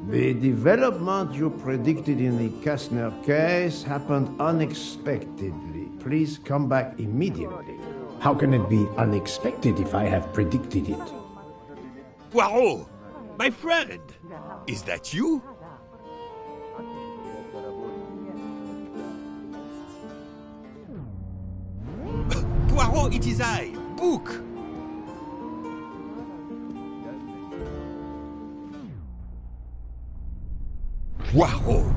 The development you predicted in the Kastner case happened unexpectedly. Please come back immediately. How can it be unexpected if I have predicted it? Poirot, my friend, is that you? Poirot, it is I, Book. Poirot,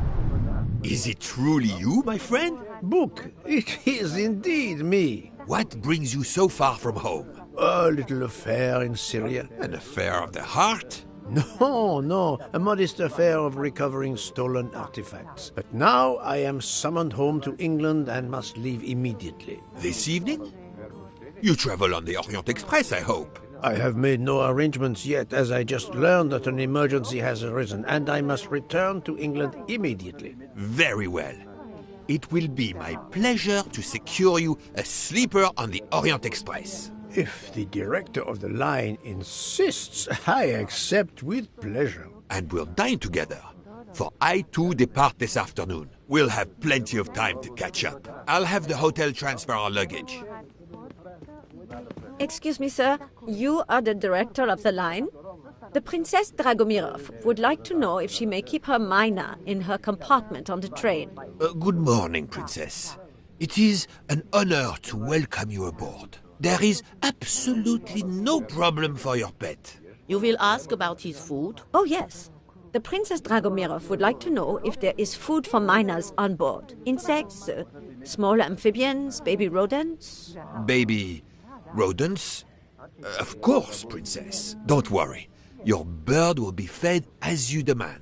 is it truly you, my friend? Book, it is indeed me. What brings you so far from home? A little affair in Syria. An affair of the heart? No, a modest affair of recovering stolen artifacts. But now I am summoned home to England and must leave immediately. This evening? You travel on the Orient Express, I hope. I have made no arrangements yet, as I just learned that an emergency has arisen, and I must return to England immediately. Very well. It will be my pleasure to secure you a sleeper on the Orient Express. If the director of the line insists, I accept with pleasure. And we'll dine together, for I too depart this afternoon. We'll have plenty of time to catch up. I'll have the hotel transfer our luggage. Excuse me, sir. You are the director of the line? The Princess Dragomirov would like to know if she may keep her mina in her compartment on the train. Good morning, Princess. It is an honor to welcome you aboard. There is absolutely no problem for your pet. You will ask about his food? Oh, yes. The Princess Dragomirov would like to know if there is food for miners on board. Insects, small amphibians, baby rodents. Baby rodents? Of course, Princess. Don't worry. Your bird will be fed as you demand.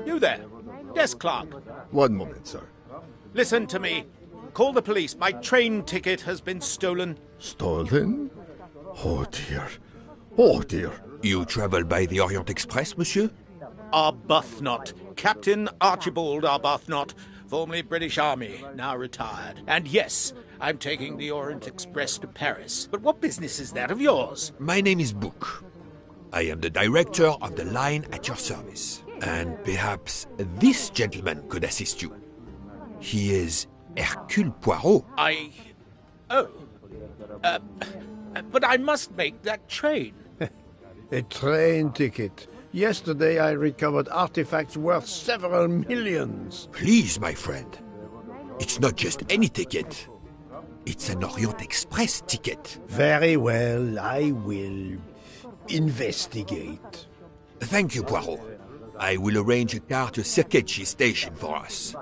You there, desk clerk. One moment, sir. Listen to me. Call the police. My train ticket has been stolen. Stolen? Oh dear. Oh dear. You travel by the Orient Express, monsieur? Arbuthnot. Captain Archibald Arbuthnot, formerly British Army, now retired. And yes, I'm taking the Orient Express to Paris. But what business is that of yours? My name is Book. I am the director of the line at your service. And perhaps this gentleman could assist you. He is Hercule Poirot. But I must make that train. A train ticket. Yesterday I recovered artifacts worth several millions. Please, my friend. It's not just any ticket. It's an Orient Express ticket. Very well, I will investigate. Thank you, Poirot. I will arrange a car to Circetchi station for us.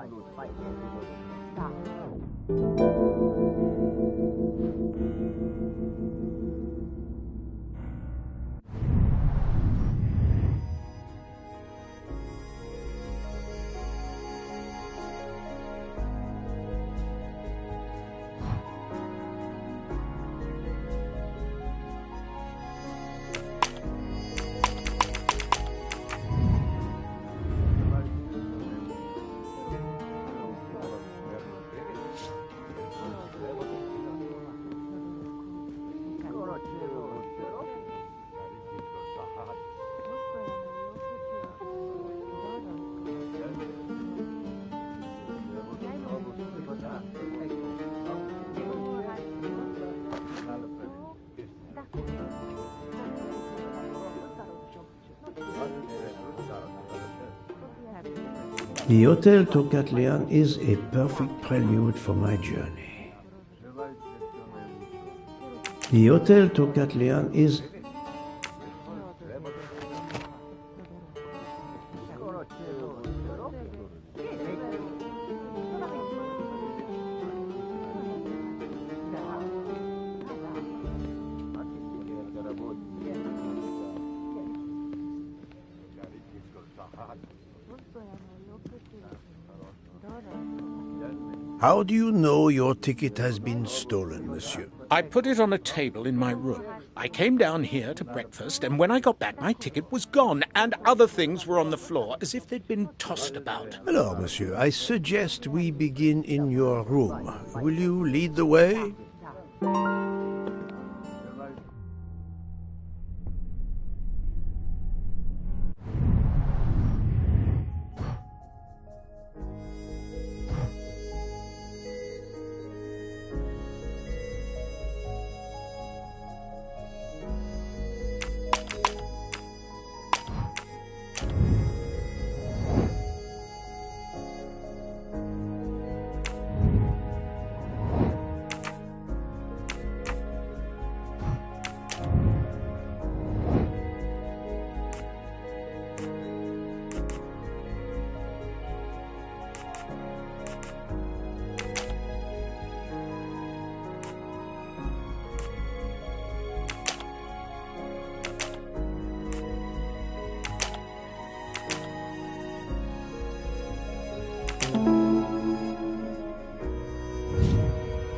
The Hotel Tocatlian is a perfect prelude for my journey. The Hotel Tocatlian is... How do you know your ticket has been stolen, monsieur? I put it on a table in my room. I came down here to breakfast, and when I got back, my ticket was gone, and other things were on the floor, as if they'd been tossed about. Alors, monsieur, I suggest we begin in your room. Will you lead the way?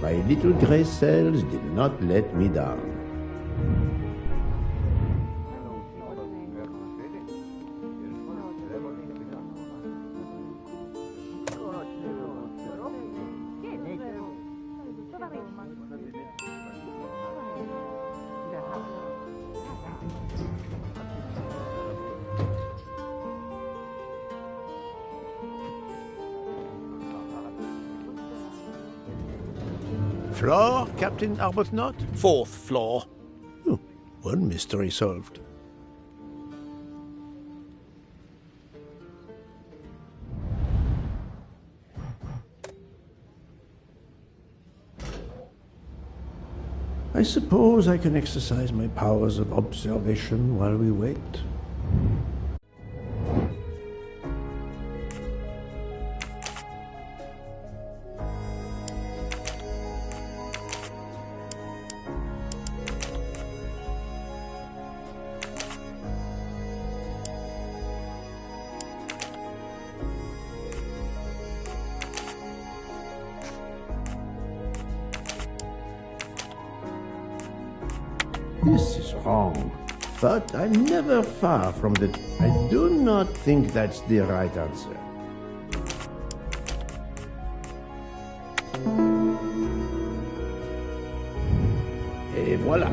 My little gray cells did not let me down. Floor, Captain Arbuthnot? 4th floor. Oh, one mystery solved. I suppose I can exercise my powers of observation while we wait. This is wrong. But I'm never far from the... I do not think that's the right answer. Et voilà.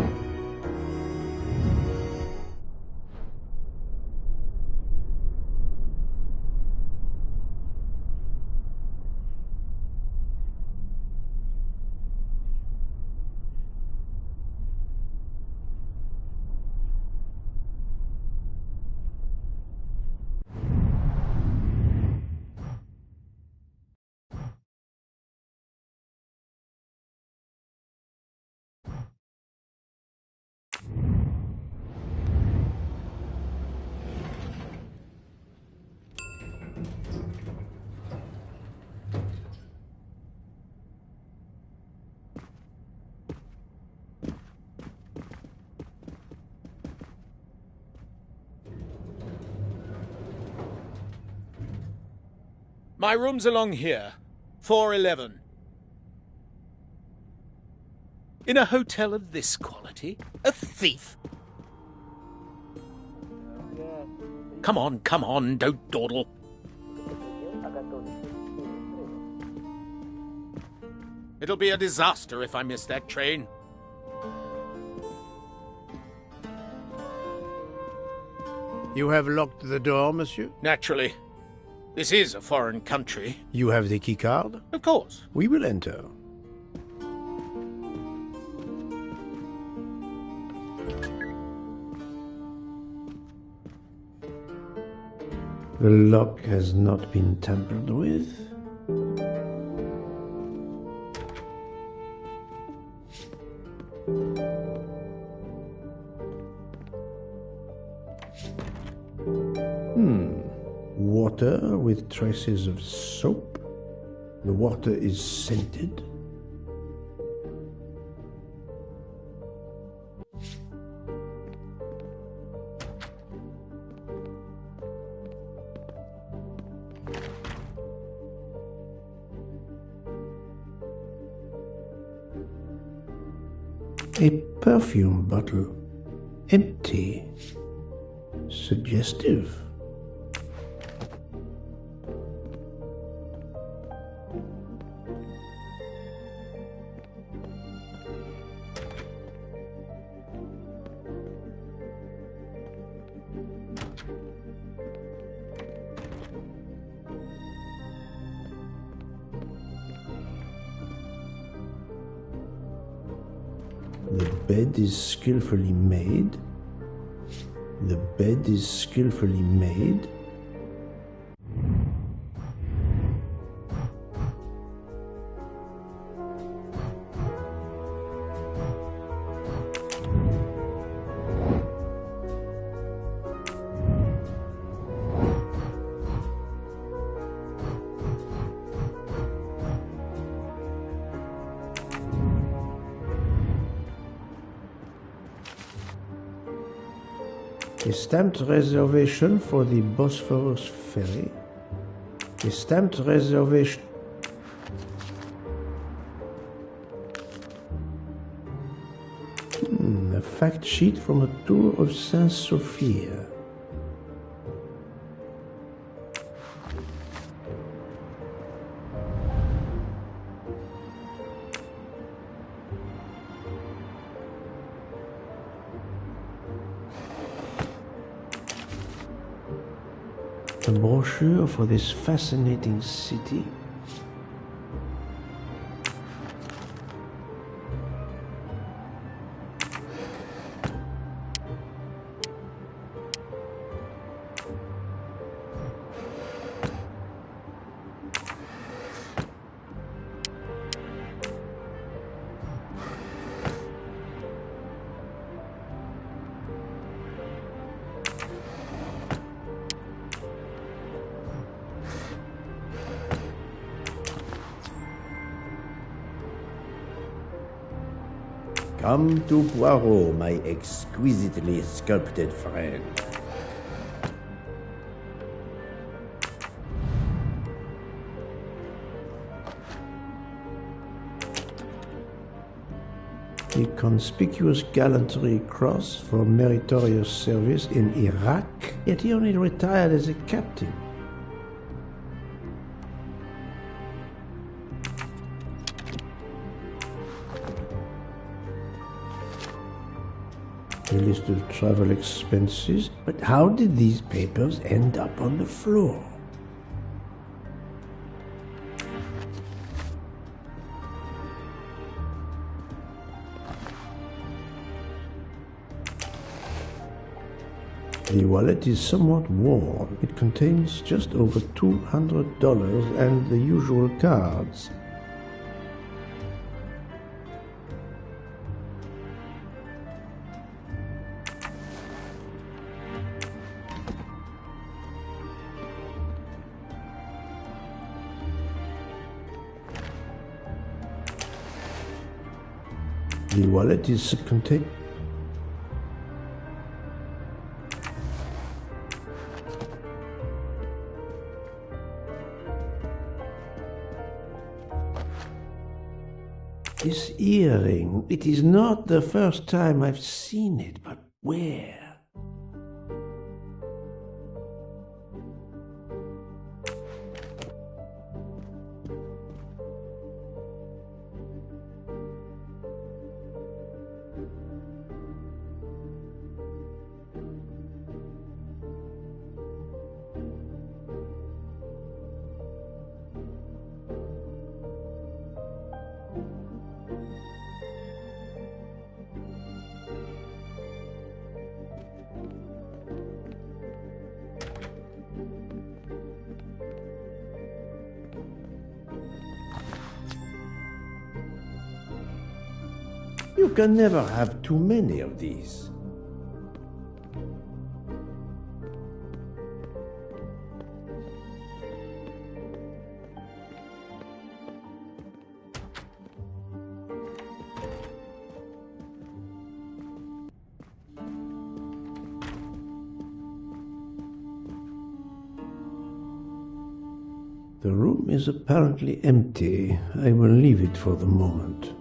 My room's along here. 411. In a hotel of this quality? A thief? Come on, don't dawdle. It'll be a disaster if I miss that train. You have locked the door, monsieur? Naturally. This is a foreign country. You have the key card? Of course. We will enter. The lock has not been tampered with. Water with traces of soap. The water is scented. A perfume bottle. Empty. Suggestive. The bed is skillfully made. The bed is skillfully made. A stamped reservation for the Bosphorus ferry. A stamped reservation. A fact sheet from a tour of Saint Sophia. A brochure for this fascinating city. Come to Poirot, my exquisitely sculpted friend. A conspicuous gallantry cross for meritorious service in Iraq, yet he only retired as a captain. A list of travel expenses, but how did these papers end up on the floor? The wallet is somewhat worn. It contains just over $200 and the usual cards. The wallet is contained. This earring, it is not the first time I've seen it, but where? You can never have too many of these. The room is apparently empty. I will leave it for the moment.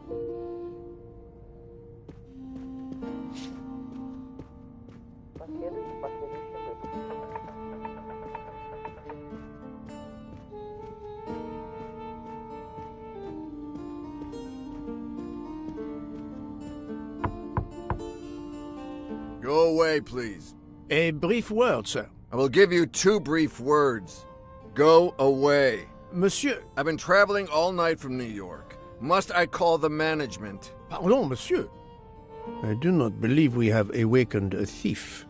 Go away, please. A brief word, sir. I will give you 2 brief words. Go away. Monsieur. I've been traveling all night from New York. Must I call the management? Pardon, monsieur. I do not believe we have awakened a thief.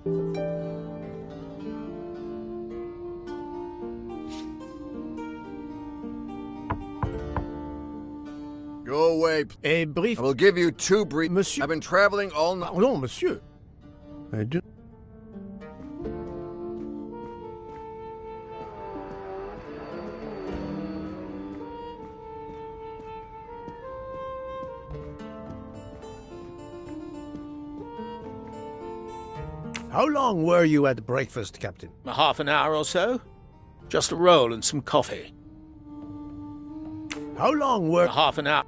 Go away. A brief... I will give you 2 brief... Monsieur... I've been traveling all night... Pardon, monsieur. I do... How long were you at breakfast, Captain? Half an hour or so. Just a roll and some coffee. How long were... Half an hour.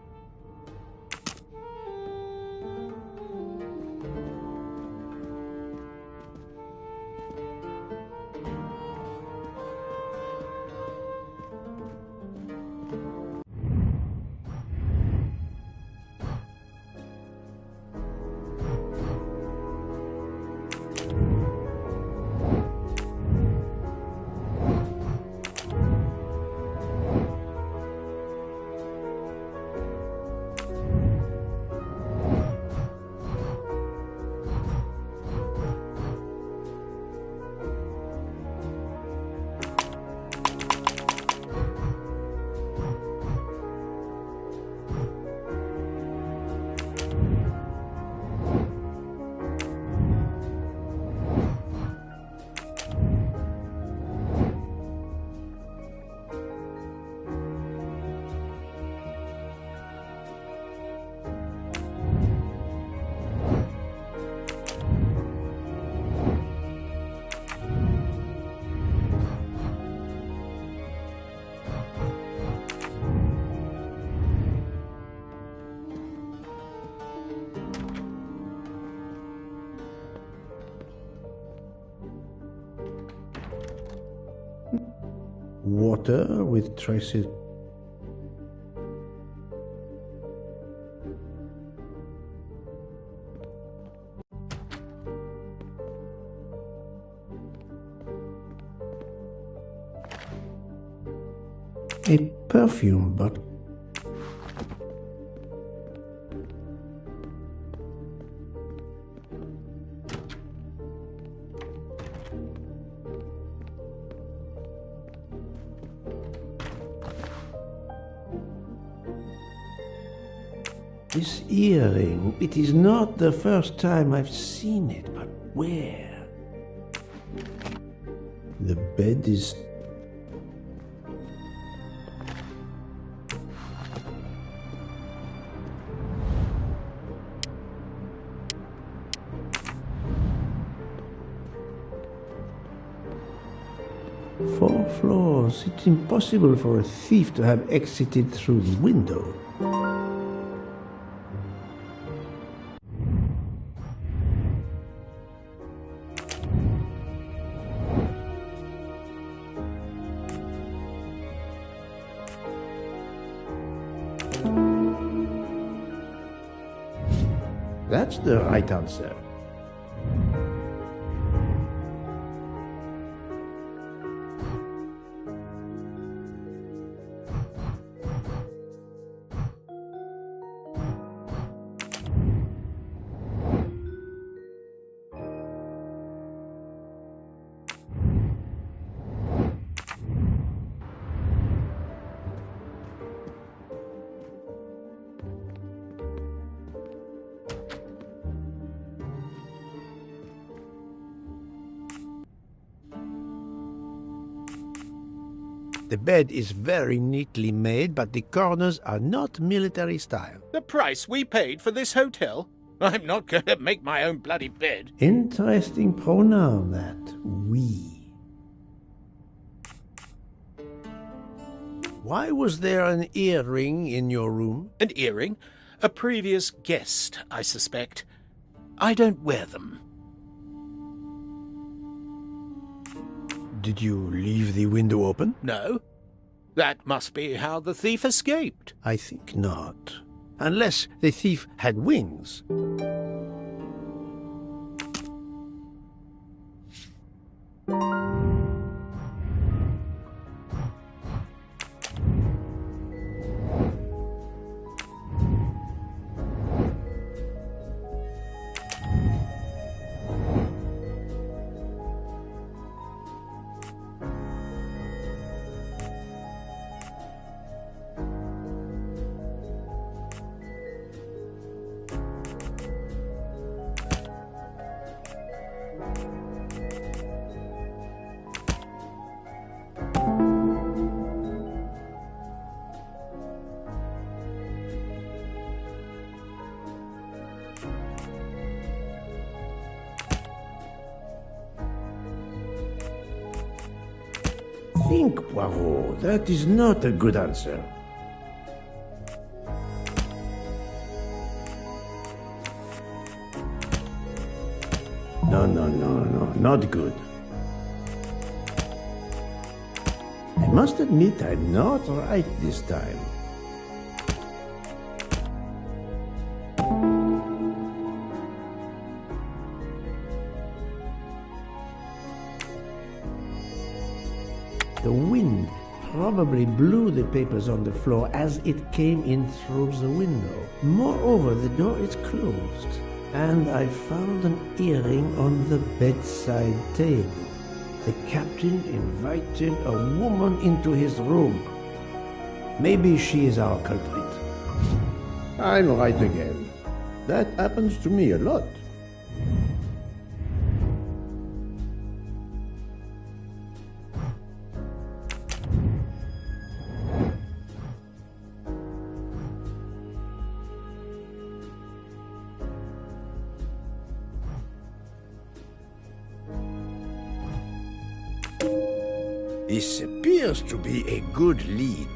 Water with traces. A perfume bottle. This earring, it is not the first time I've seen it, but where? The bed is... Four floors. It's impossible for a thief to have exited through the window. That's the right answer. The bed is very neatly made, but the corners are not military style. The price we paid for this hotel? I'm not going to make my own bloody bed. Interesting pronoun, that. We. Why was there an earring in your room? An earring? A previous guest, I suspect. I don't wear them. Did you leave the window open? No. That must be how the thief escaped. I think not. Unless the thief had wings. Think, Poirot. That is not a good answer. No, not good. I must admit I'm not right this time. The wind probably blew the papers on the floor as it came in through the window. Moreover, the door is closed, and I found an earring on the bedside table. The captain invited a woman into his room. Maybe she is our culprit. I'm right again. That happens to me a lot. This appears to be a good lead.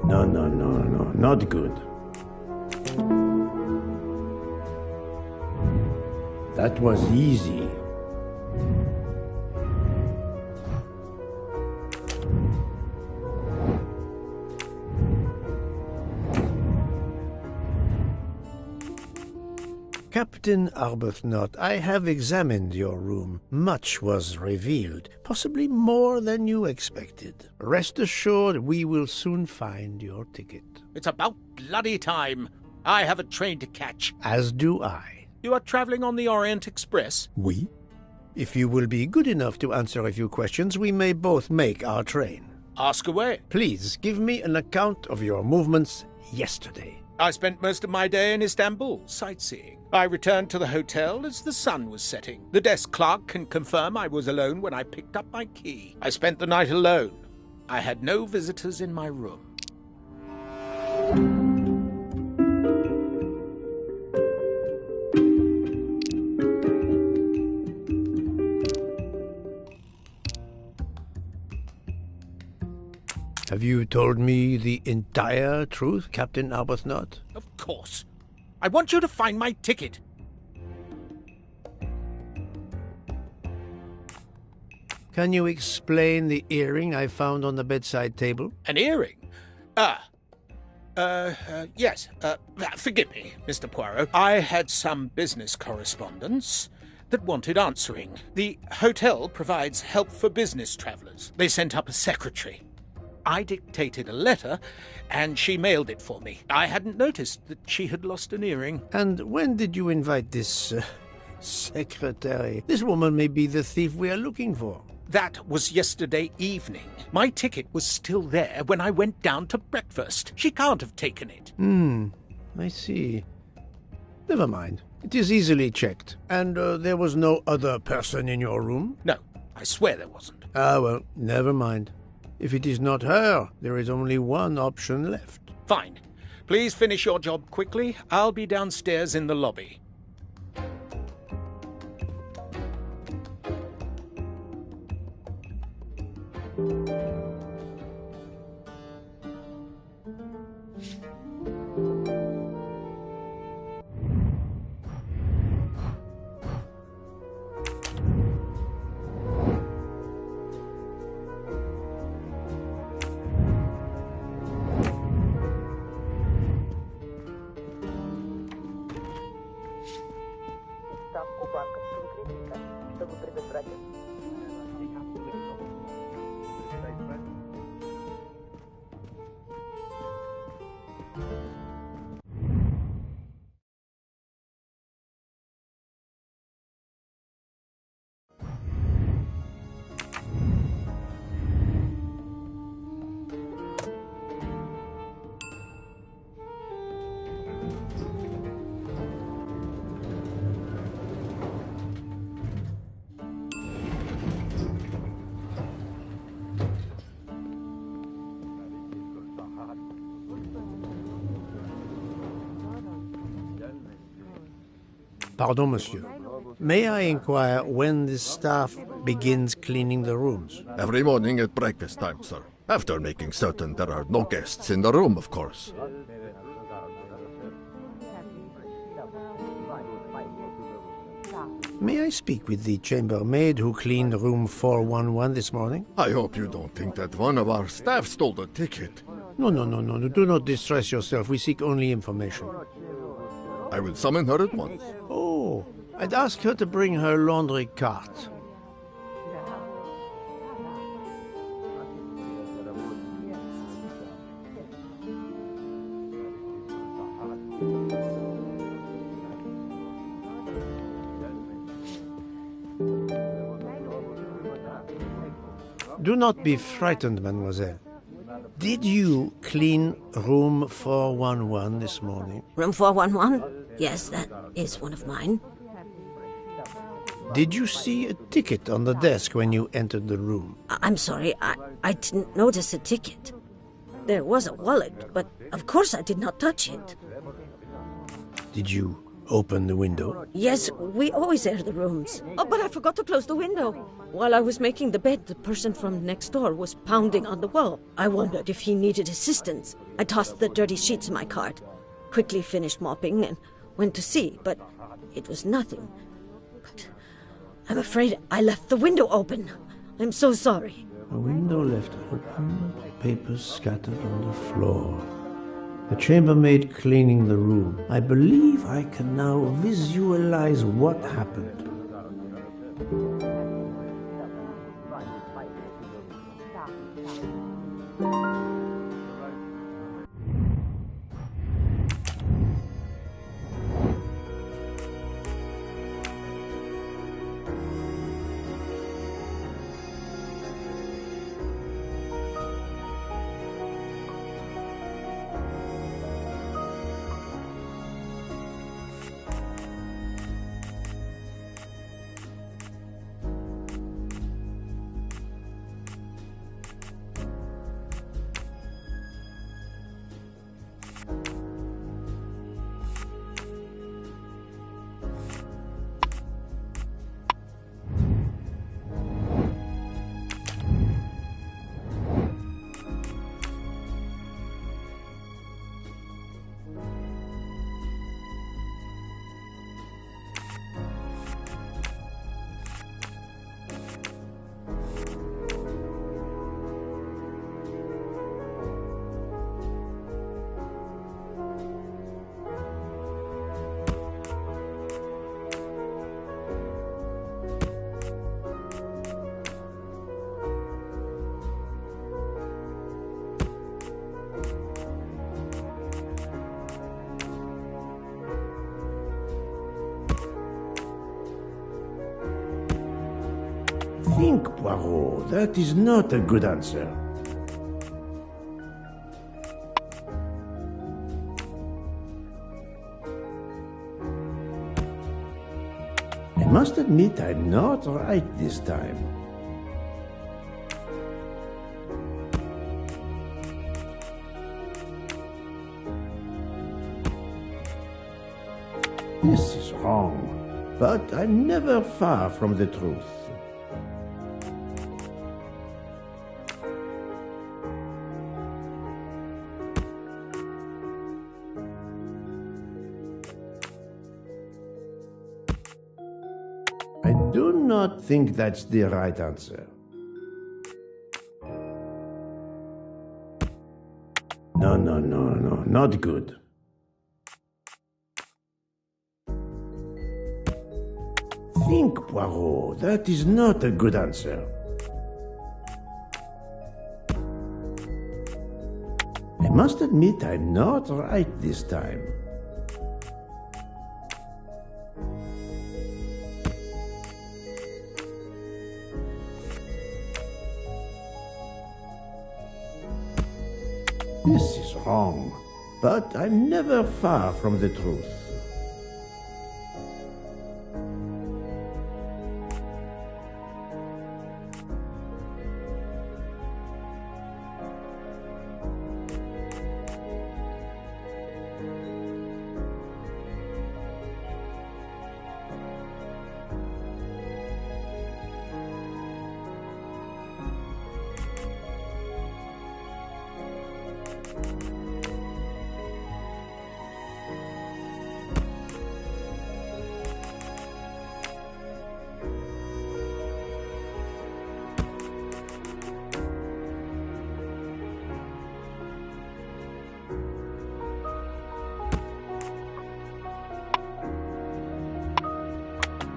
No, not good. That was easy. Captain Arbuthnot, I have examined your room. Much was revealed, possibly more than you expected. Rest assured we will soon find your ticket. It's about bloody time. I have a train to catch. As do I. You are traveling on the Orient Express? We? If you will be good enough to answer a few questions, we may both make our train. Ask away. Please give me an account of your movements yesterday. I spent most of my day in Istanbul, sightseeing. I returned to the hotel as the sun was setting. The desk clerk can confirm I was alone when I picked up my key. I spent the night alone. I had no visitors in my room. Have you told me the entire truth, Captain Arbuthnot? Of course. I want you to find my ticket. Can you explain the earring I found on the bedside table? An earring? Yes. Forgive me, Mr. Poirot. I had some business correspondence that wanted answering. The hotel provides help for business travelers. They sent up a secretary. I dictated a letter, and she mailed it for me. I hadn't noticed that she had lost an earring. And when did you invite this secretary? This woman may be the thief we are looking for. That was yesterday evening. My ticket was still there when I went down to breakfast. She can't have taken it. I see. Never mind. It is easily checked. And there was no other person in your room? No, I swear there wasn't. Well, never mind. If it is not her, there is only one option left. Fine. Please finish your job quickly. I'll be downstairs in the lobby. Pardon, monsieur. May I inquire when the staff begins cleaning the rooms? Every morning at breakfast time, sir. After making certain there are no guests in the room, of course. May I speak with the chambermaid who cleaned room 411 this morning? I hope you don't think that one of our staff stole the ticket. No. Do not distress yourself. We seek only information. I will summon her at once. Oh, I'd ask her to bring her laundry cart. Do not be frightened, mademoiselle. Did you clean room 411 this morning? Room 411? Yes, that is one of mine. Did you see a ticket on the desk when you entered the room? I'm sorry, I didn't notice a ticket. There was a wallet, but of course I did not touch it. Did you open the window? Yes, we always air the rooms. Oh, but I forgot to close the window. While I was making the bed, the person from next door was pounding on the wall. I wondered if he needed assistance. I tossed the dirty sheets in my cart, quickly finished mopping, and went to see, but it was nothing. But I'm afraid I left the window open. I'm so sorry. A window left open, papers scattered on the floor. The chambermaid cleaning the room. I believe I can now visualize what happened. Think, Poirot. That is not a good answer. I must admit I'm not right this time. This is wrong, but I'm never far from the truth. I do not think that's the right answer. No, not good. think, Poirot. That is not a good answer. I must admit I'm not right this time. This is wrong, but I'm never far from the truth.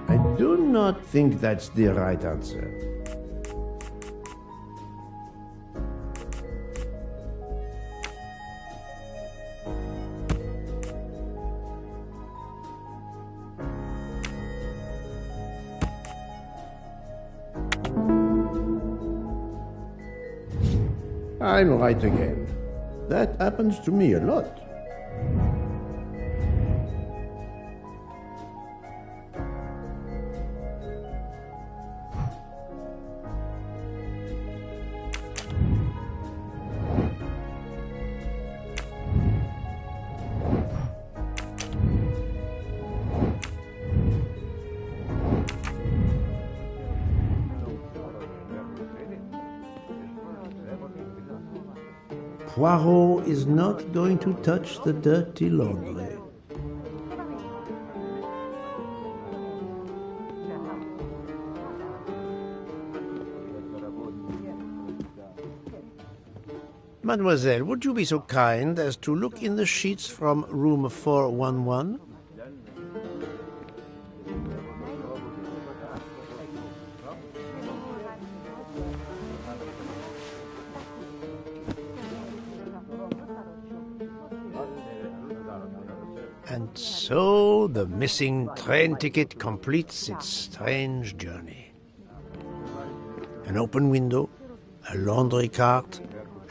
I do not think that's the right answer. I'm right again. That happens to me a lot. Poirot is not going to touch the dirty laundry. Mademoiselle, would you be so kind as to look in the sheets from room 411? And so the missing train ticket completes its strange journey. An open window, a laundry cart,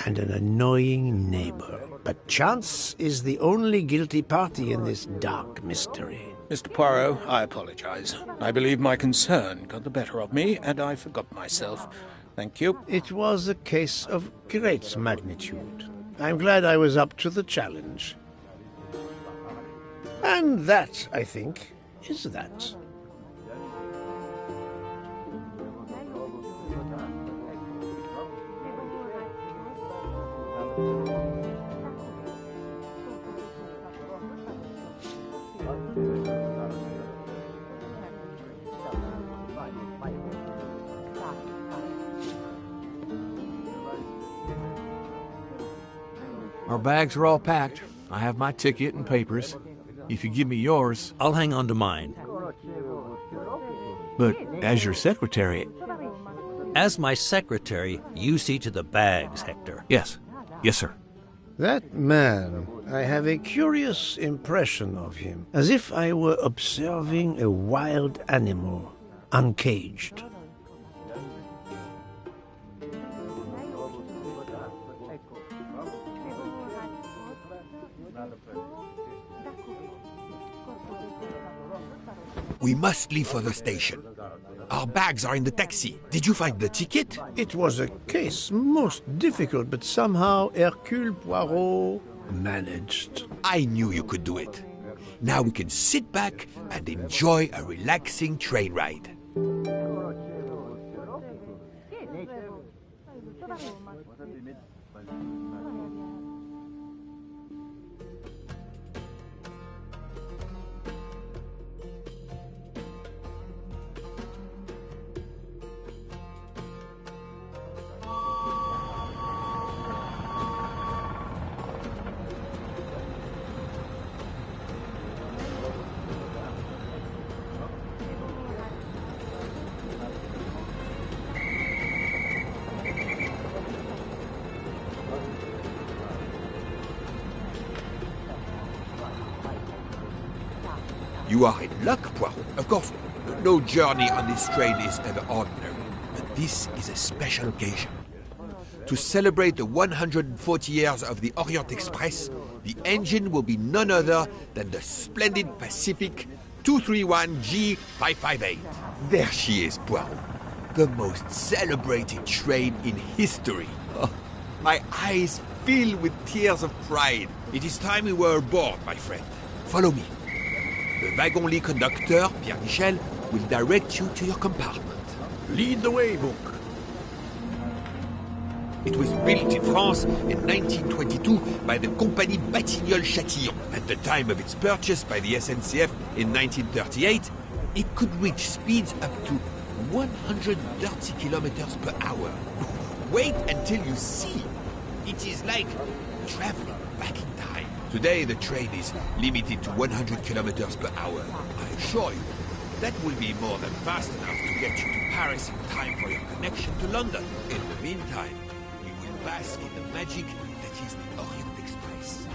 and an annoying neighbor. But chance is the only guilty party in this dark mystery. Mr. Poirot, I apologize. I believe my concern got the better of me, and I forgot myself. Thank you. It was a case of great magnitude. I'm glad I was up to the challenge. And that, I think, is that. Our bags are all packed. I have my ticket and papers. If you give me yours, I'll hang on to mine. But as your secretary... As my secretary, you see to the bags, Hector. Yes. Yes, sir. That man, I have a curious impression of him, as if I were observing a wild animal, uncaged. We must leave for the station. Our bags are in the taxi. Did you find the ticket? It was a case most difficult, but somehow Hercule Poirot managed. I knew you could do it. Now we can sit back and enjoy a relaxing train ride. You are in luck, Poirot. Of course, no journey on this train is ever ordinary, but this is a special occasion. To celebrate the 140 years of the Orient Express, the engine will be none other than the splendid Pacific 231G558. There she is, Poirot. The most celebrated train in history. Oh, my eyes fill with tears of pride. It is time we were aboard, my friend. Follow me. The wagon-lit conductor, Pierre Michel, will direct you to your compartment. Lead the way, Book. It was built in France in 1922 by the Compagnie Batignolles-Châtillon. At the time of its purchase by the SNCF in 1938, it could reach speeds up to 130 kilometers per hour. Wait until you see. It is like traveling back in time. Today, the train is limited to 100 kilometers per hour. I assure you, that will be more than fast enough to get you to Paris in time for your connection to London. In the meantime, we will bask in the magic that is the Orient Express.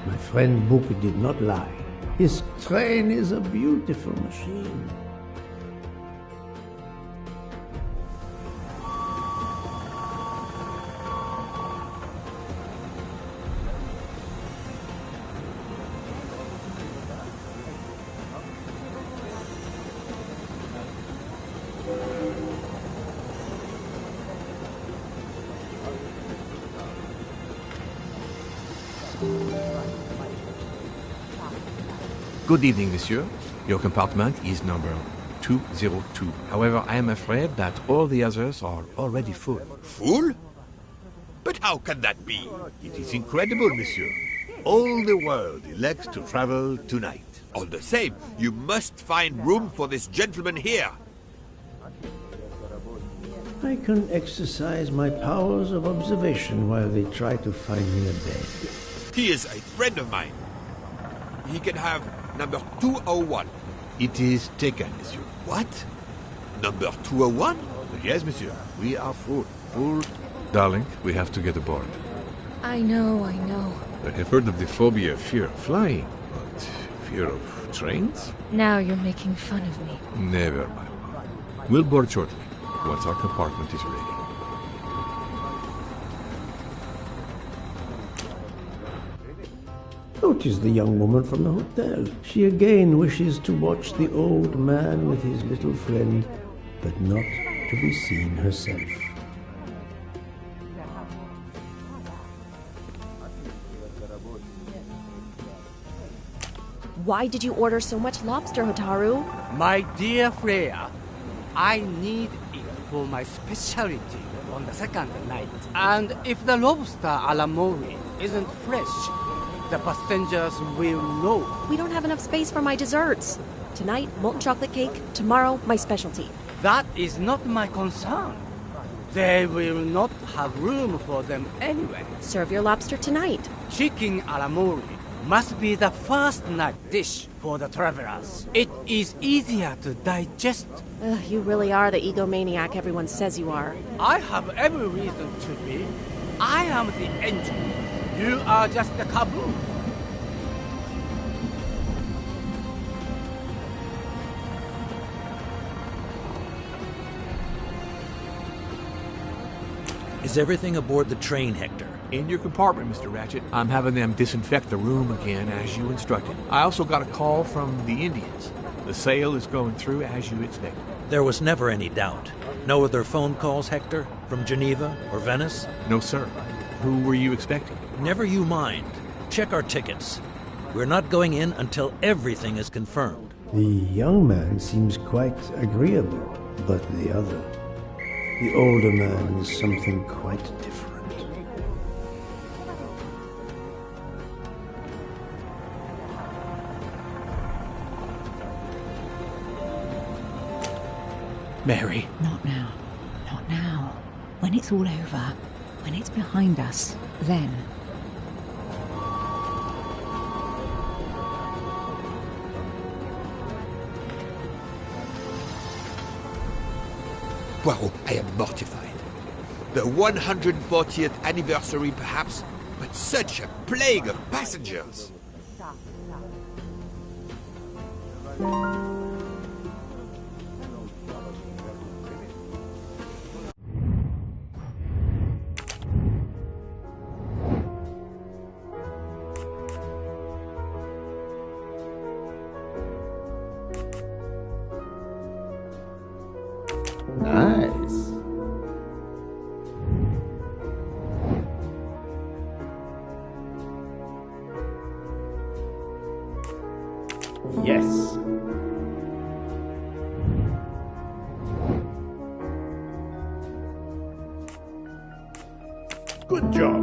My friend Book did not lie. His train is a beautiful machine. Good evening, monsieur. Your compartment is number 202. However, I am afraid that all the others are already full. Full? But how can that be? It is incredible, monsieur. All the world elects to travel tonight. All the same, you must find room for this gentleman here. I can exercise my powers of observation while they try to find me a bed. He is a friend of mine. He can have number 201. It is taken, monsieur. What? Number 201? Yes, monsieur. We are full. Full. Darling, we have to get aboard. I know. I have heard of the phobia of fear of flying, but fear of trains? Now you're making fun of me. Never, my love. We'll board shortly, once our compartment is ready. Notice the young woman from the hotel. She again wishes to watch the old man with his little friend, but not to be seen herself. Why did you order so much lobster, Hotaru? My dear Freya, I need it for my specialty on the second night. And if the lobster a la mori isn't fresh, the passengers will know. We don't have enough space for my desserts. Tonight, molten chocolate cake. Tomorrow, my specialty. That is not my concern. They will not have room for them anyway. Serve your lobster tonight. Chicken a la mori must be the first night dish for the travelers. It is easier to digest. You really are the egomaniac everyone says you are. I have every reason to be. I am the engine. You are just the caboose. Is everything aboard the train, Hector? In your compartment, Mr. Ratchet. I'm having them disinfect the room again as you instructed. I also got a call from the Indians. The sale is going through as you expected. There was never any doubt. No other phone calls, Hector? From Geneva or Venice? No, sir. Who were you expecting? Never you mind. Check our tickets. We're not going in until everything is confirmed. The young man seems quite agreeable, but the other, the older man, is something quite different. Mary. Not now. Not now. When it's all over, when it's behind us, then. Poirot, I am mortified. The 140th anniversary, perhaps, but such a plague of passengers. Nice. Yes. Good job.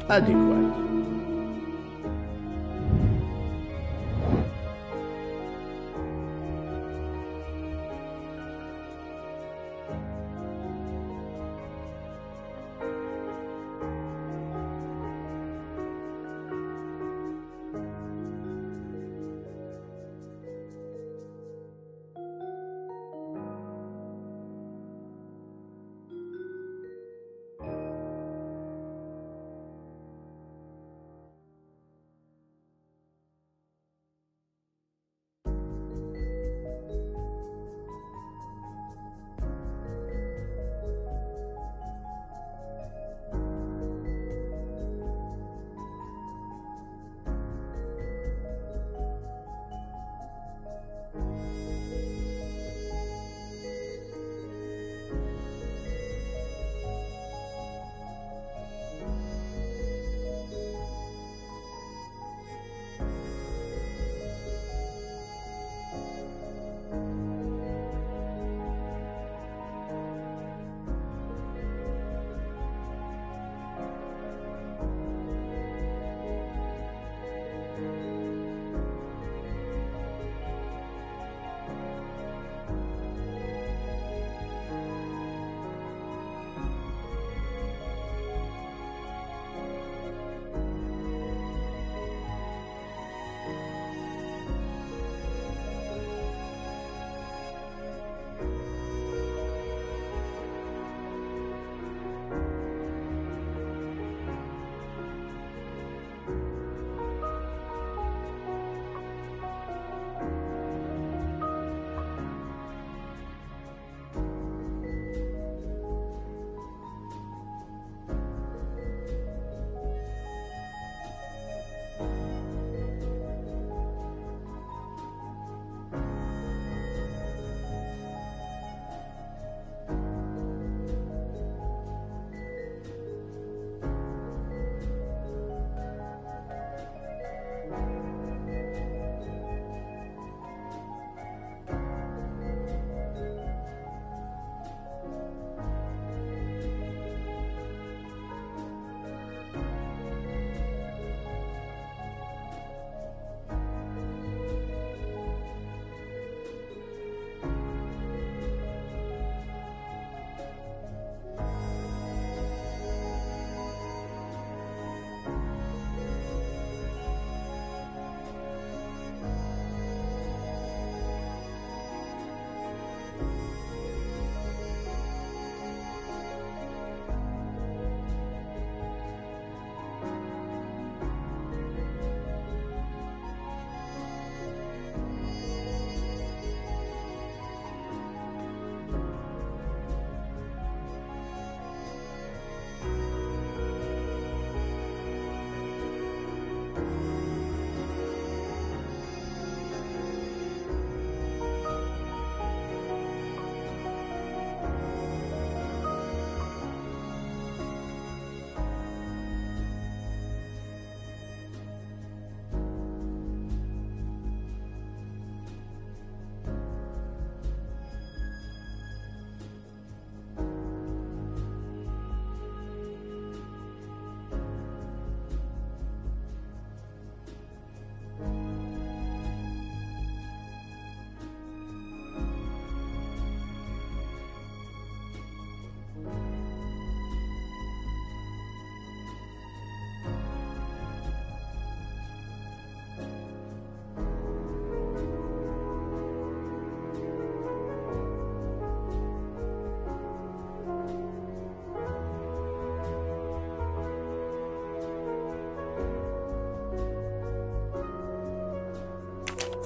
Adequate.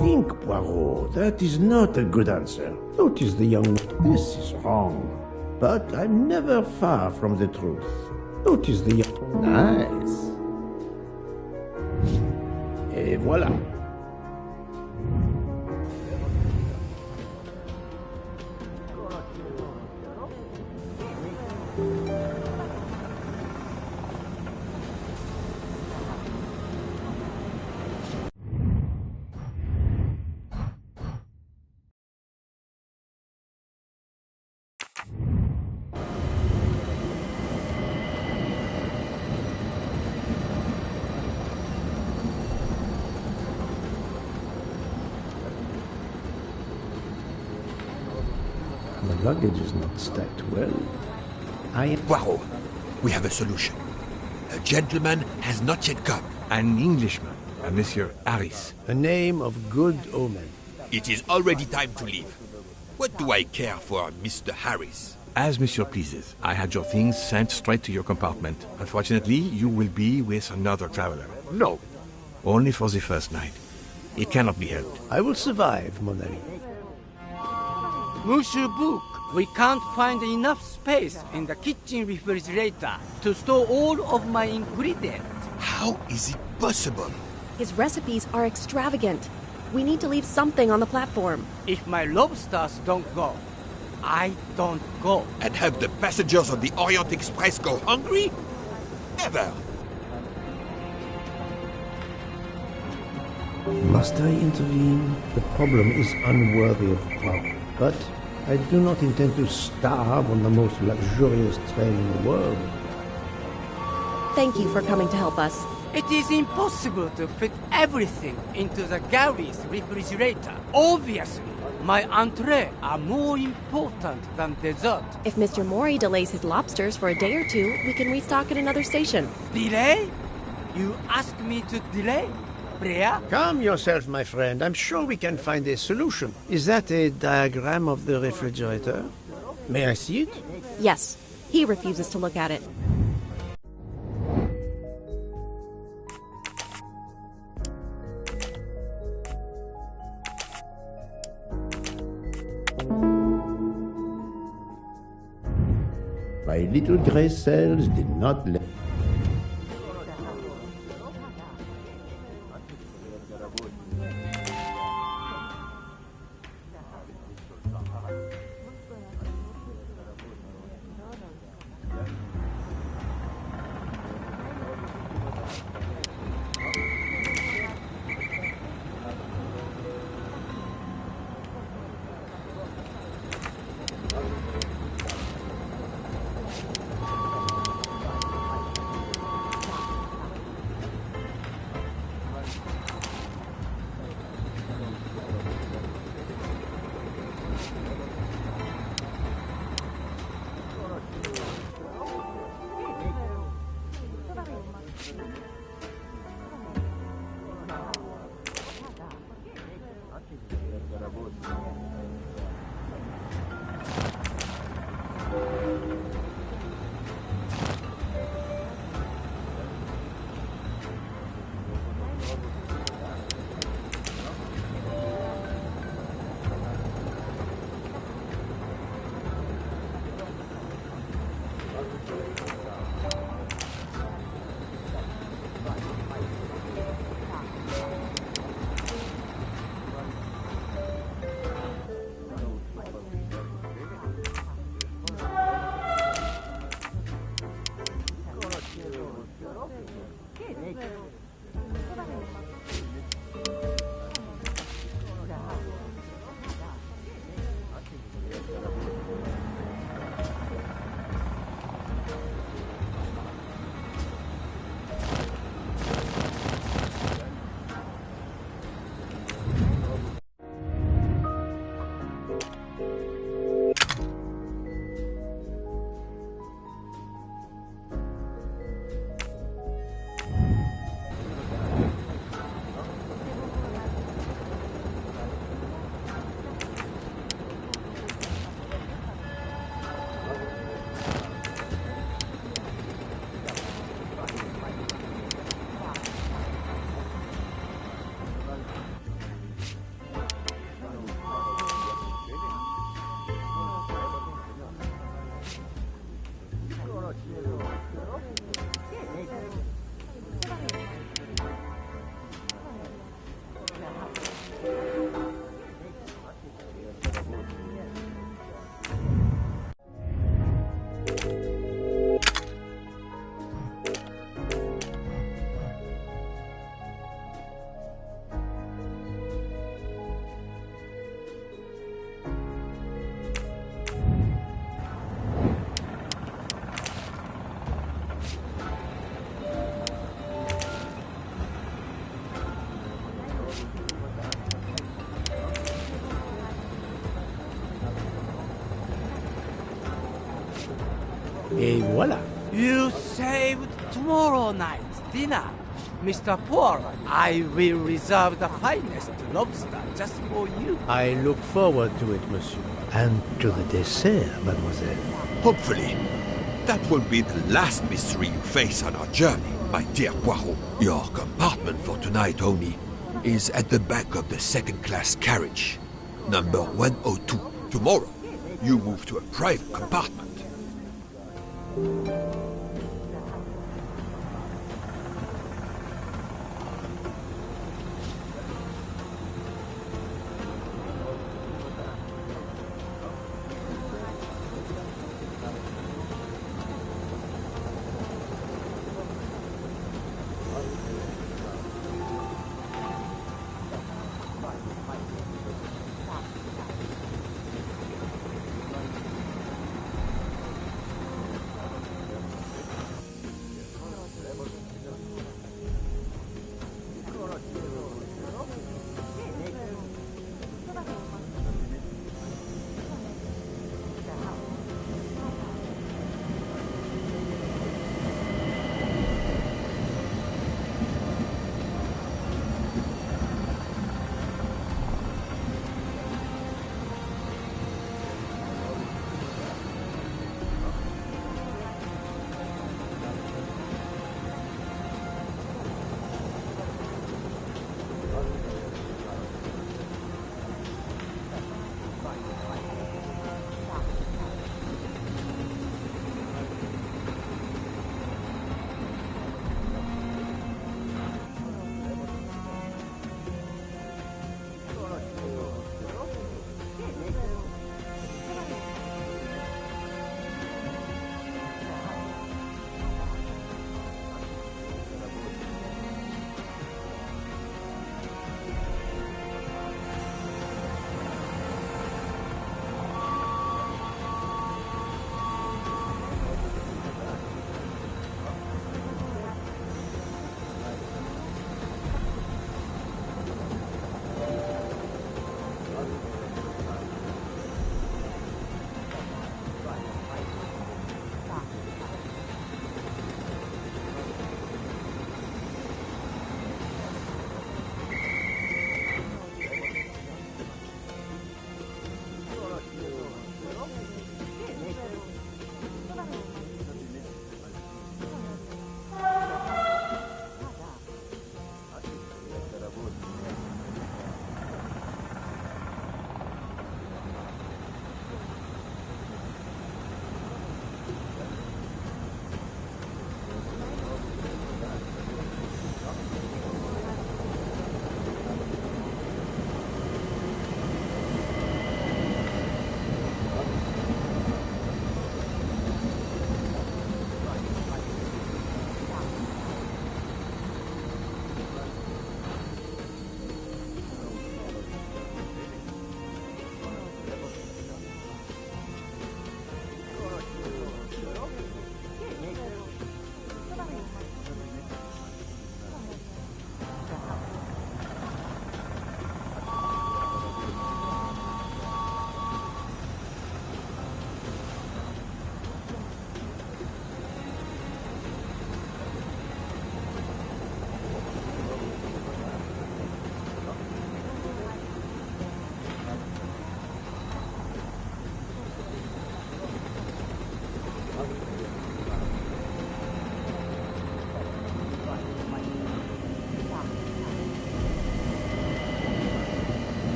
Think, Poirot. That is not a good answer. Notice the young... This is wrong. But I'm never far from the truth. Notice the young... Nice. Et voilà. luggage is not stacked well. Poirot, we have a solution. A gentleman has not yet come. An Englishman, a Monsieur Harris. A name of good omen. It is already time to leave. What do I care for Mr. Harris? As Monsieur pleases. I had your things sent straight to your compartment. Unfortunately, you will be with another traveler. No. Only for the first night. It cannot be helped. I will survive, mon ami. Monsieur Book, we can't find enough space in the kitchen refrigerator to store all of my ingredients. How is it possible? His recipes are extravagant. We need to leave something on the platform. If my lobsters don't go, I don't go. And have the passengers on the Orient Express go hungry? Never! Must I intervene? The problem is unworthy of power. But I do not intend to starve on the most luxurious train in the world. Thank you for coming to help us. It is impossible to fit everything into the gallery's refrigerator. Obviously, my entree are more important than dessert. If Mr. Mori delays his lobsters for a day or two, we can restock at another station. Delay? You ask me to delay? Brea? Calm yourself, my friend. I'm sure we can find a solution. Is that a diagram of the refrigerator? May I see it? Yes. He refuses to look at it. My little gray cells did not let... Et voilà. You saved tomorrow night's dinner. Mr. Poirot, I will reserve the finest lobster just for you. I look forward to it, monsieur. And to the dessert, mademoiselle. Hopefully. That will be the last mystery you face on our journey, my dear Poirot. Your compartment for tonight, Oni, is at the back of the second-class carriage, number 102. Tomorrow, you move to a private compartment.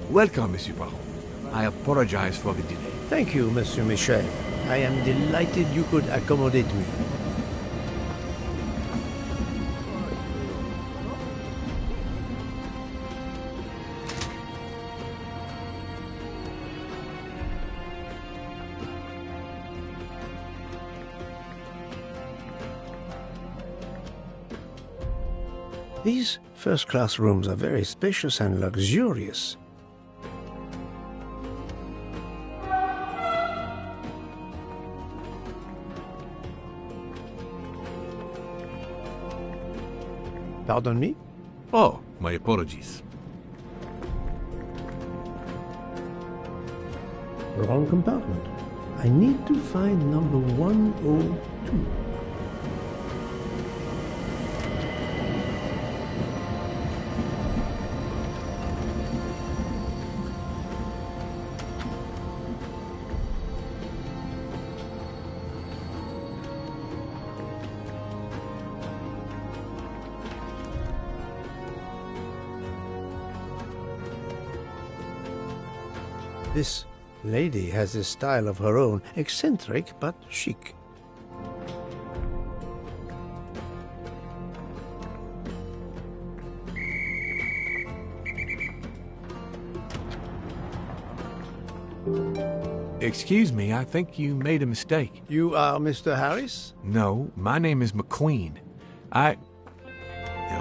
Welcome, Monsieur Poirot. I apologize for the delay. Thank you, Monsieur Michel. I am delighted you could accommodate me. These first-class rooms are very spacious and luxurious. Pardon me? Oh, my apologies. Wrong compartment. I need to find number 102. This lady has a style of her own, eccentric but chic. Excuse me, I think you made a mistake. You are Mr. Harris? No, my name is McQueen. There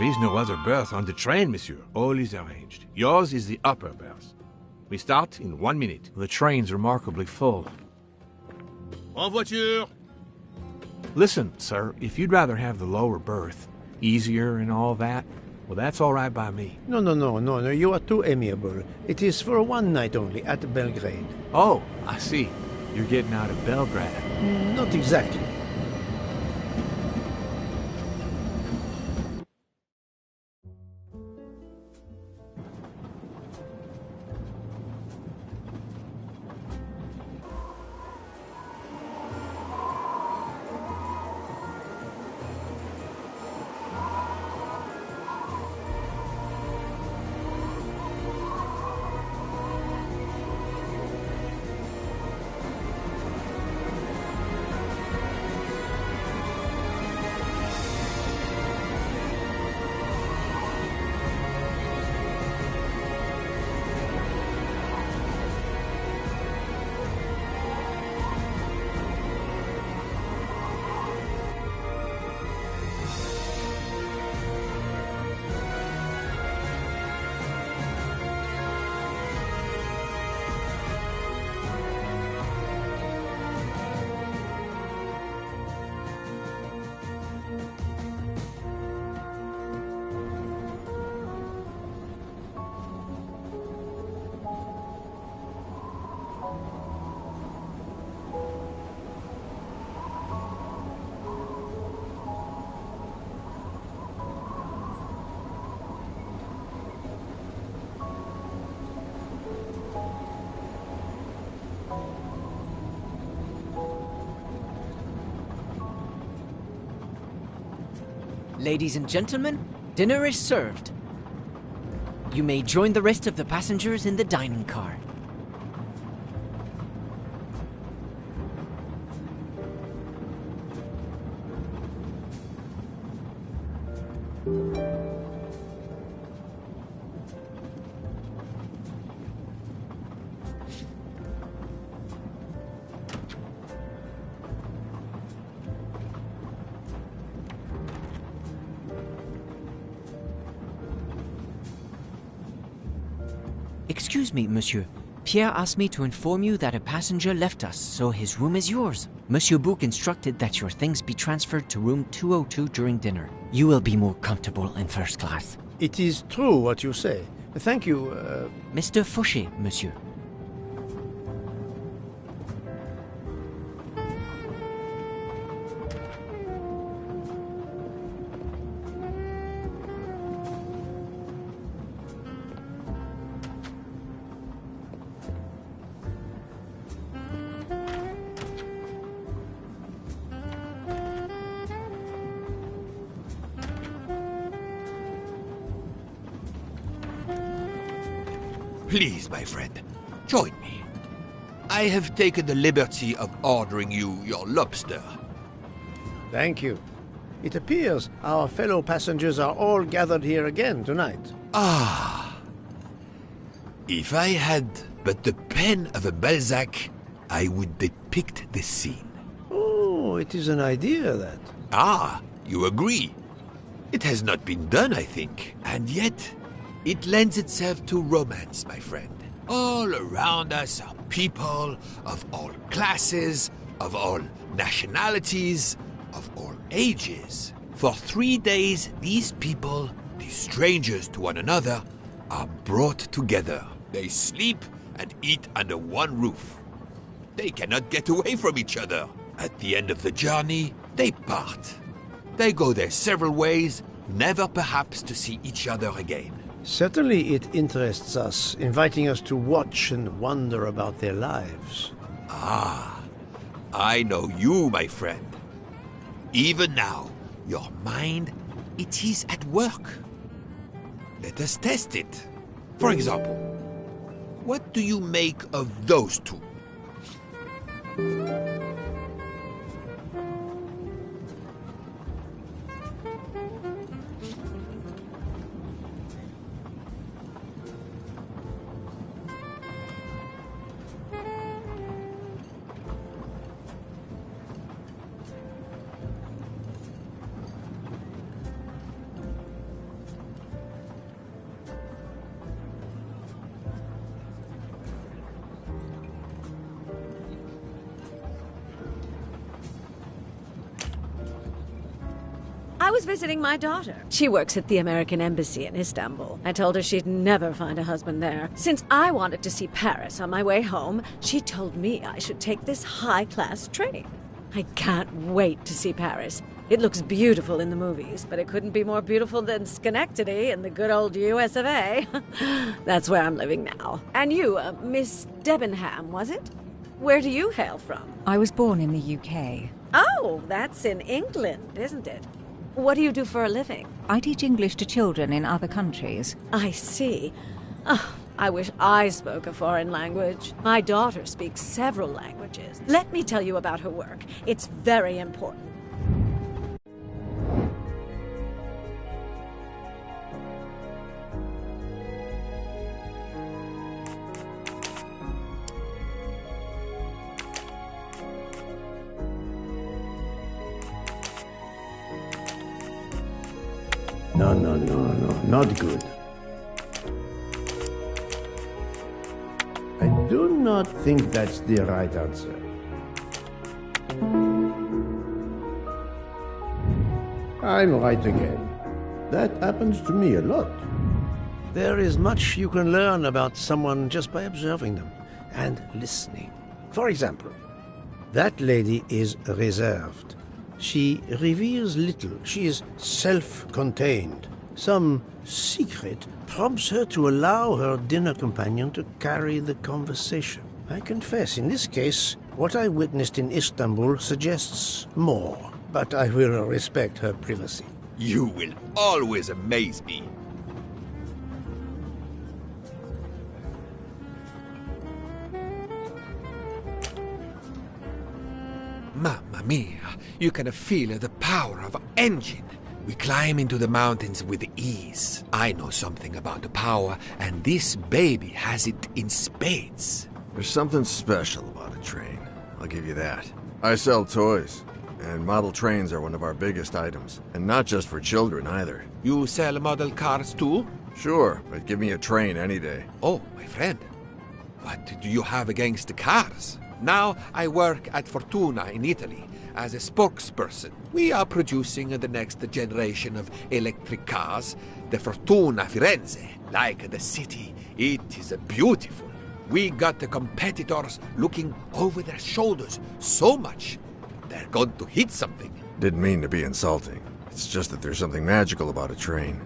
is no other berth on the train, monsieur. All is arranged. Yours is the upper berth. We start in 1 minute. The train's remarkably full. En voiture! Listen, sir, if you'd rather have the lower berth, easier and all that, well, that's all right by me. No, you are too amiable. It is for one night only, at Belgrade. Oh, I see. You're getting out of Belgrade. Not exactly. Ladies and gentlemen, dinner is served. You may join the rest of the passengers in the dining car. Excuse me, monsieur. Pierre asked me to inform you that a passenger left us, so his room is yours. Monsieur Bouc instructed that your things be transferred to room 202 during dinner. You will be more comfortable in first class. It is true what you say. Thank you, Mr. Fauché, monsieur. Please, my friend, join me. I have taken the liberty of ordering you your lobster. Thank you. It appears our fellow passengers are all gathered here again tonight. Ah. If I had but the pen of a Balzac, I would depict this scene. Oh, it is an idea, that. Ah, you agree. It has not been done, I think. And yet, it lends itself to romance, my friend. All around us are people of all classes, of all nationalities, of all ages. For 3 days, these people, these strangers to one another, are brought together. They sleep and eat under one roof. They cannot get away from each other. At the end of the journey, they part. They go their several ways, never perhaps to see each other again. Certainly it interests us, inviting us to watch and wonder about their lives. Ah, I know you, my friend. Even now, your mind, it is at work. Let us test it. For example, what do you make of those two? I was visiting my daughter. She works at the American Embassy in Istanbul. I told her she'd never find a husband there. Since I wanted to see Paris on my way home, she told me I should take this high-class train. I can't wait to see Paris. It looks beautiful in the movies, but it couldn't be more beautiful than Schenectady in the good old US of A. That's where I'm living now. And you, Miss Debenham, was it? Where do you hail from? I was born in the UK. Oh, that's in England, isn't it? What do you do for a living? I teach English to children in other countries. I see. Oh, I wish I spoke a foreign language. My daughter speaks several languages. Let me tell you about her work. It's very important. No, not good. I do not think that's the right answer. I'm right again. That happens to me a lot. There is much you can learn about someone just by observing them and listening. For example, that lady is reserved. She reveals little. She is self-contained. Some secret prompts her to allow her dinner companion to carry the conversation. I confess, in this case, what I witnessed in Istanbul suggests more, but I will respect her privacy. You will always amaze me. Mamma mia, you can feel the power of engine. We climb into the mountains with ease. I know something about the power, and this baby has it in spades. There's something special about a train, I'll give you that. I sell toys, and model trains are one of our biggest items. And not just for children, either. You sell model cars too? Sure, but give me a train any day. Oh, my friend. What do you have against the cars? Now I work at Fortuna in Italy as a spokesperson. We are producing the next generation of electric cars, the Fortuna Firenze. Like the city, it is beautiful. We got the competitors looking over their shoulders so much, they're going to hit something. Didn't mean to be insulting. It's just that there's something magical about a train.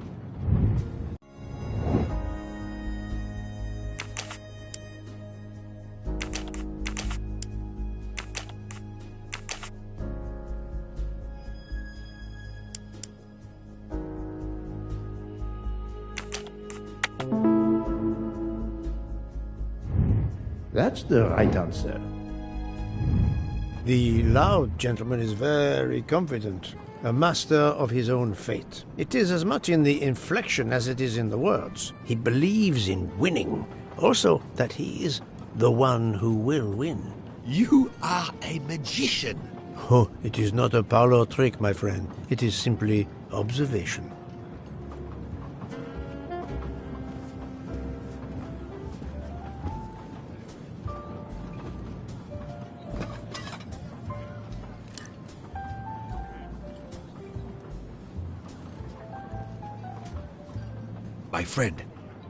That's the right answer. The loud gentleman is very confident, a master of his own fate. It is as much in the inflection as it is in the words. He believes in winning, also that he is the one who will win. You are a magician. Oh, it is not a parlor trick, my friend. It is simply observation. My friend,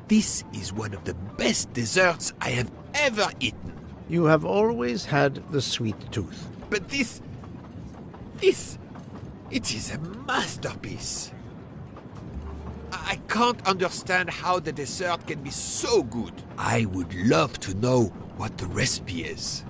this is one of the best desserts I have ever eaten. You have always had the sweet tooth. But it is a masterpiece. I can't understand how the dessert can be so good. I would love to know what the recipe is.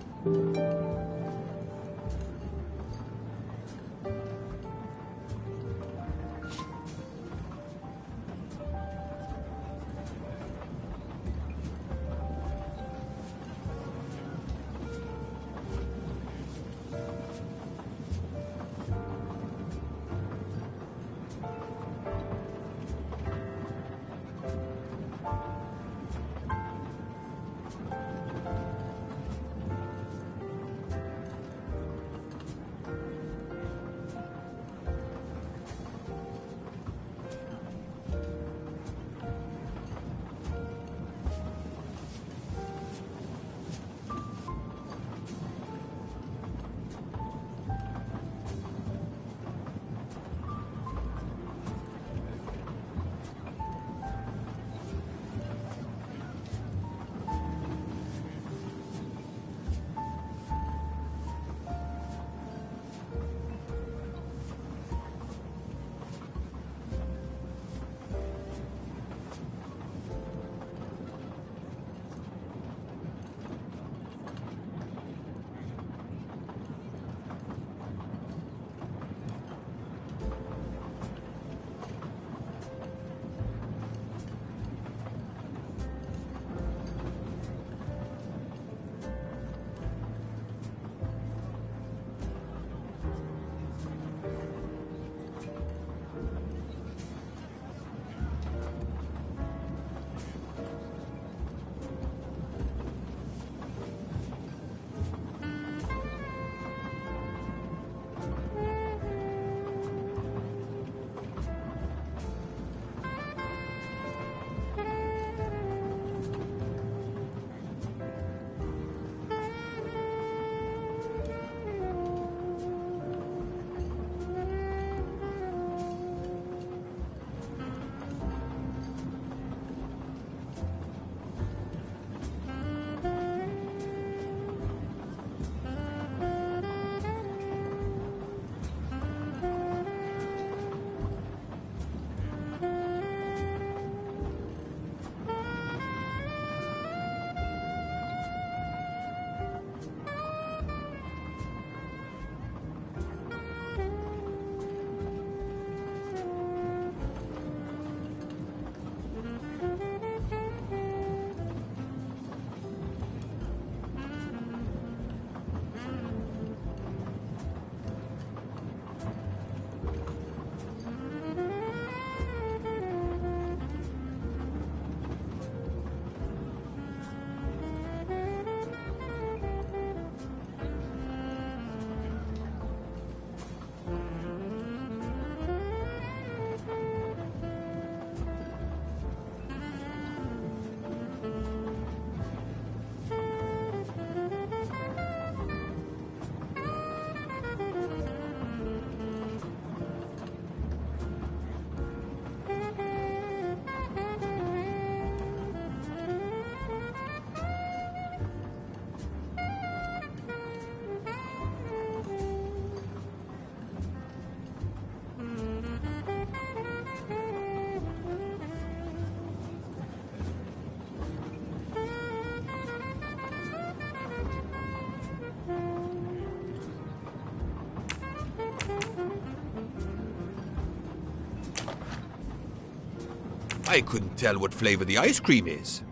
I couldn't tell what flavor the ice cream is.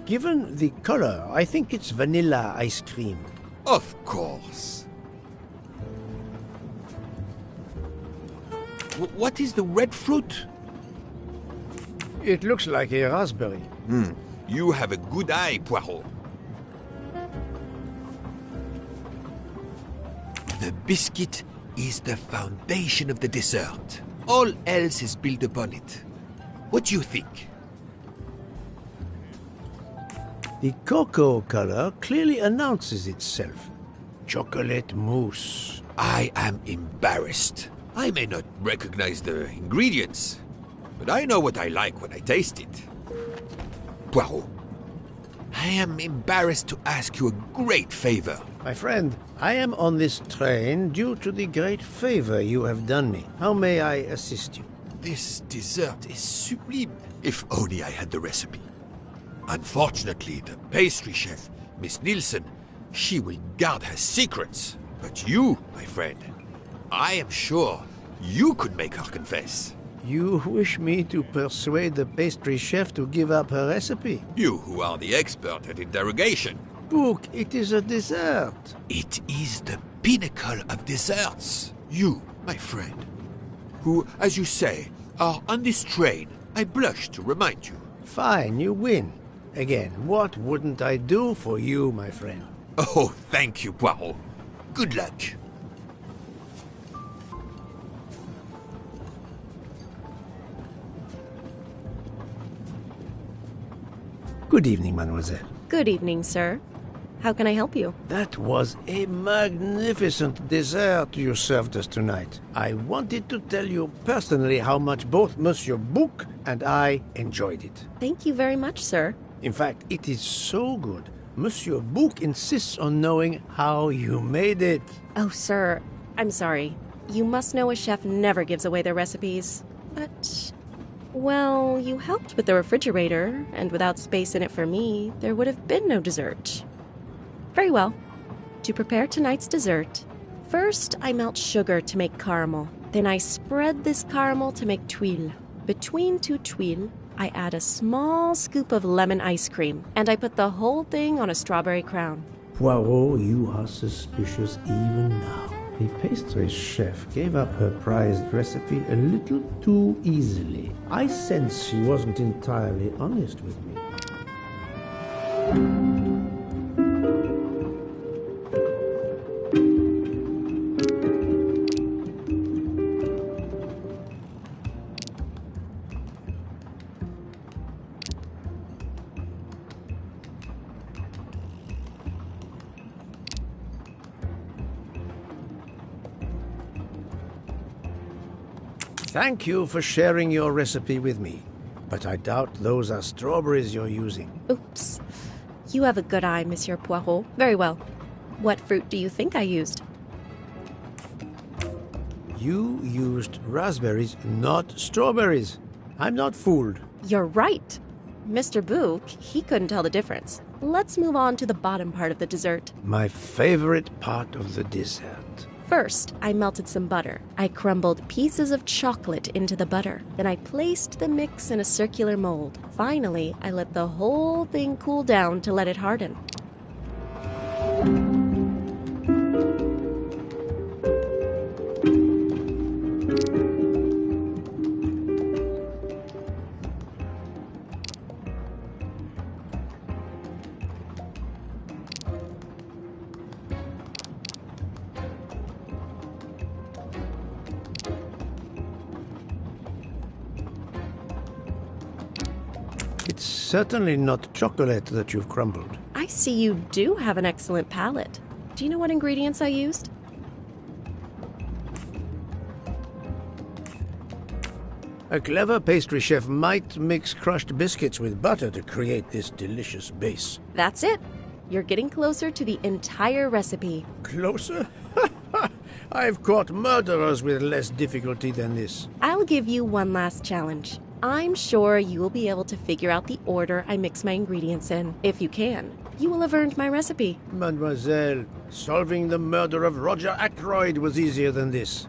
Given the color, I think it's vanilla ice cream. Of course. What is the red fruit? It looks like a raspberry. You have a good eye, Poirot. The biscuit is the foundation of the dessert. All else is built upon it. What do you think? The cocoa color clearly announces itself. Chocolate mousse. I am embarrassed. I may not recognize the ingredients, but I know what I like when I taste it. Poirot, I am embarrassed to ask you a great favor. My friend, I am on this train due to the great favor you have done me. How may I assist you? This dessert is sublime. If only I had the recipe. Unfortunately, the pastry chef, Miss Nielsen, she will guard her secrets. But you, my friend, I am sure you could make her confess. You wish me to persuade the pastry chef to give up her recipe? You who are the expert at interrogation. Book, it is a dessert. It is the pinnacle of desserts. You, my friend, who, as you say, are on this train, I blush to remind you. Fine, you win. Again, what wouldn't I do for you, my friend? Oh, thank you, Poirot. Good luck. Good evening, mademoiselle. Good evening, sir. How can I help you? That was a magnificent dessert you served us tonight. I wanted to tell you personally how much both Monsieur Bouc and I enjoyed it. Thank you very much, sir. In fact, it is so good. Monsieur Bouc insists on knowing how you made it. Oh, sir, I'm sorry. You must know a chef never gives away their recipes. But, well, you helped with the refrigerator, and without space in it for me, there would have been no dessert. Very well. To prepare tonight's dessert, first I melt sugar to make caramel. Then I spread this caramel to make tuiles. Between two tuiles, I add a small scoop of lemon ice cream, and I put the whole thing on a strawberry crown. Poirot, you are suspicious even now. The pastry chef gave up her prized recipe a little too easily. I sense she wasn't entirely honest with me. Thank you for sharing your recipe with me, but I doubt those are strawberries you're using. Oops. You have a good eye, Monsieur Poirot. Very well. What fruit do you think I used? You used raspberries, not strawberries. I'm not fooled. You're right. Mr. Bouc, he couldn't tell the difference. Let's move on to the bottom part of the dessert. My favorite part of the dessert. First, I melted some butter. I crumbled pieces of chocolate into the butter. Then I placed the mix in a circular mold. Finally, I let the whole thing cool down to let it harden. It's certainly not chocolate that you've crumbled. I see you do have an excellent palate. Do you know what ingredients I used? A clever pastry chef might mix crushed biscuits with butter to create this delicious base. That's it. You're getting closer to the entire recipe. Closer? I've caught murderers with less difficulty than this. I'll give you one last challenge. I'm sure you will be able to figure out the order I mix my ingredients in. If you can, you will have earned my recipe. Mademoiselle, solving the murder of Roger Ackroyd was easier than this.